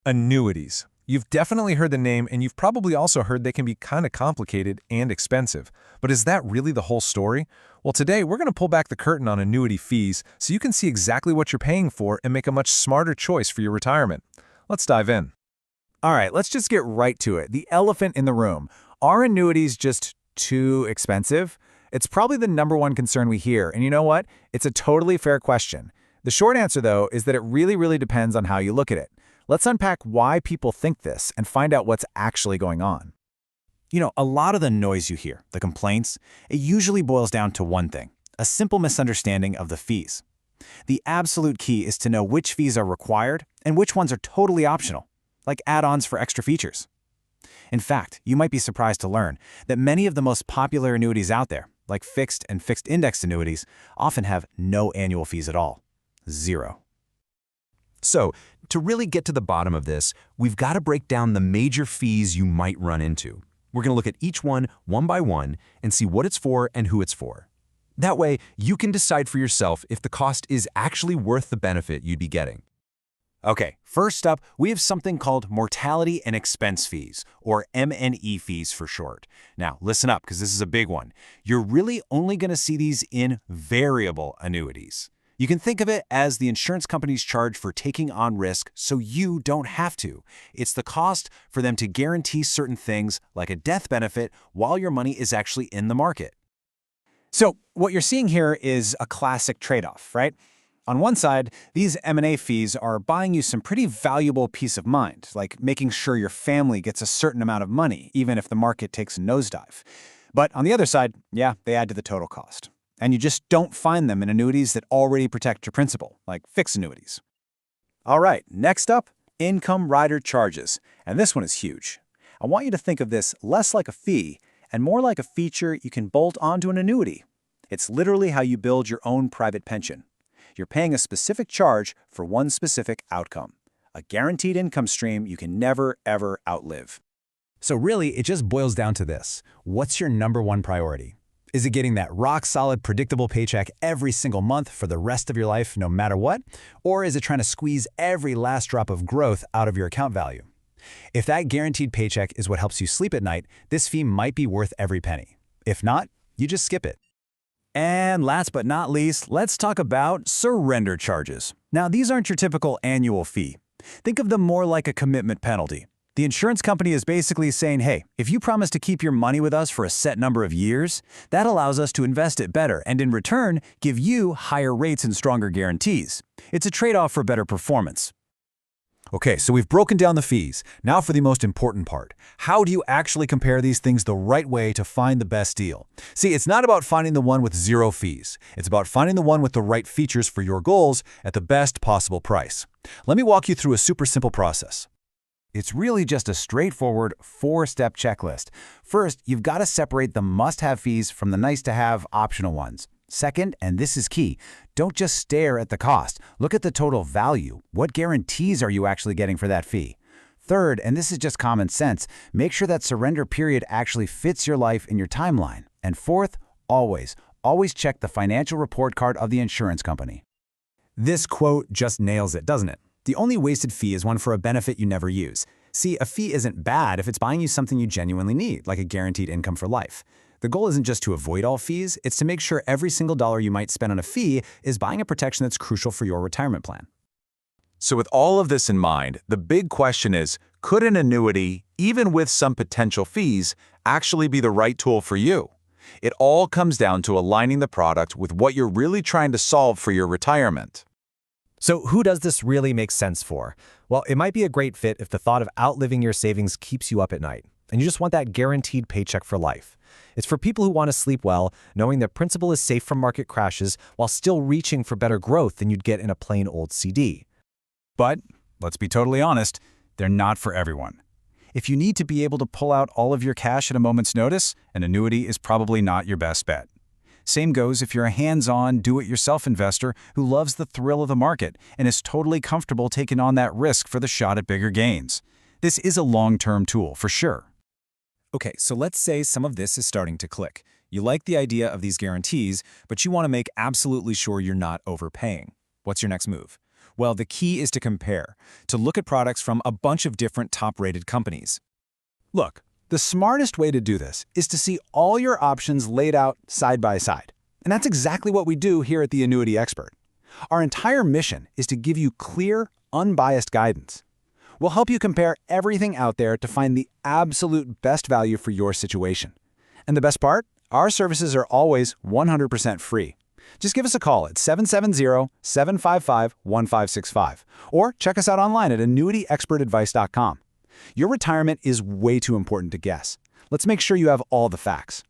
Annuities. You've definitely heard the name, and you've probably also heard they can be kind of complicated and expensive. But is that really the whole story? Well, today we're going to pull back the curtain on annuity fees so you can see exactly what you're paying for and make a much smarter choice for your retirement. Let's dive in. All right, let's just get right to it. The elephant in the room. Are annuities just too expensive? It's probably the number one concern we hear, and you know what? It's a totally fair question. The short answer, though, is that it really depends on how you look at it. Let's unpack why people think this and find out what's actually going on. A lot of the noise you hear, the complaints, it usually boils down to one thing: a simple misunderstanding of the fees. The absolute key is to know which fees are required and which ones are totally optional, like add-ons for extra features. In fact, you might be surprised to learn that many of the most popular annuities out there, like fixed and fixed-indexed annuities, often have no annual fees at all. Zero. So, to really get to the bottom of this, we've got to break down the major fees you might run into. We're going to look at each one by one and see what it's for and who it's for. That way, you can decide for yourself if the cost is actually worth the benefit you'd be getting. Okay, first up, we have something called mortality and expense fees, or M&E fees for short. Now, listen up, because this is a big one. You're really only going to see these in variable annuities. You can think of it as the insurance companies charge for taking on risk so you don't have to. It's the cost for them to guarantee certain things, like a death benefit, while your money is actually in the market. So what you're seeing here is a classic trade-off, right? On one side, these M&A fees are buying you some pretty valuable peace of mind, like making sure your family gets a certain amount of money, even if the market takes a nosedive. But on the other side, yeah, they add to the total cost. And you just don't find them in annuities that already protect your principal, like fixed annuities. All right, next up, income rider charges. And this one is huge. I want you to think of this less like a fee and more like a feature you can bolt onto an annuity. It's literally how you build your own private pension. You're paying a specific charge for one specific outcome, a guaranteed income stream you can never, ever outlive. So really, it just boils down to this. What's your number one priority? Is it getting that rock-solid, predictable paycheck every single month for the rest of your life, no matter what? Or is it trying to squeeze every last drop of growth out of your account value? If that guaranteed paycheck is what helps you sleep at night, this fee might be worth every penny. If not, you just skip it. And last but not least, let's talk about surrender charges. Now, these aren't your typical annual fee. Think of them more like a commitment penalty. The insurance company is basically saying, hey, if you promise to keep your money with us for a set number of years, that allows us to invest it better and in return, give you higher rates and stronger guarantees. It's a trade-off for better performance. Okay, so we've broken down the fees. Now for the most important part. How do you actually compare these things the right way to find the best deal? See, it's not about finding the one with zero fees. It's about finding the one with the right features for your goals at the best possible price. Let me walk you through a super simple process. It's really just a straightforward 4-step checklist. First, you've got to separate the must-have fees from the nice-to-have optional ones. Second, and this is key, don't just stare at the cost. Look at the total value. What guarantees are you actually getting for that fee? Third, and this is just common sense, make sure that surrender period actually fits your life and your timeline. And fourth, always check the financial report card of the insurance company. This quote just nails it, doesn't it? The only wasted fee is one for a benefit you never use. See, a fee isn't bad if it's buying you something you genuinely need, like a guaranteed income for life. The goal isn't just to avoid all fees, it's to make sure every single dollar you might spend on a fee is buying a protection that's crucial for your retirement plan. So with all of this in mind, the big question is, could an annuity, even with some potential fees, actually be the right tool for you? It all comes down to aligning the product with what you're really trying to solve for your retirement. So who does this really make sense for? Well, it might be a great fit if the thought of outliving your savings keeps you up at night, and you just want that guaranteed paycheck for life. It's for people who want to sleep well, knowing their principal is safe from market crashes while still reaching for better growth than you'd get in a plain old CD. But, let's be totally honest, they're not for everyone. If you need to be able to pull out all of your cash at a moment's notice, an annuity is probably not your best bet. Same goes if you're a hands-on, do-it-yourself investor who loves the thrill of the market and is totally comfortable taking on that risk for the shot at bigger gains. This is a long-term tool, for sure. Okay, so let's say some of this is starting to click. You like the idea of these guarantees, but you want to make absolutely sure you're not overpaying. What's your next move? Well, the key is to compare, to look at products from a bunch of different top-rated companies. Look, the smartest way to do this is to see all your options laid out side by side. And that's exactly what we do here at the Annuity Expert. Our entire mission is to give you clear, unbiased guidance. We'll help you compare everything out there to find the absolute best value for your situation. And the best part? Our services are always 100% free. Just give us a call at 770-755-1565 or check us out online at annuityexpertadvice.com. Your retirement is way too important to guess. Let's make sure you have all the facts.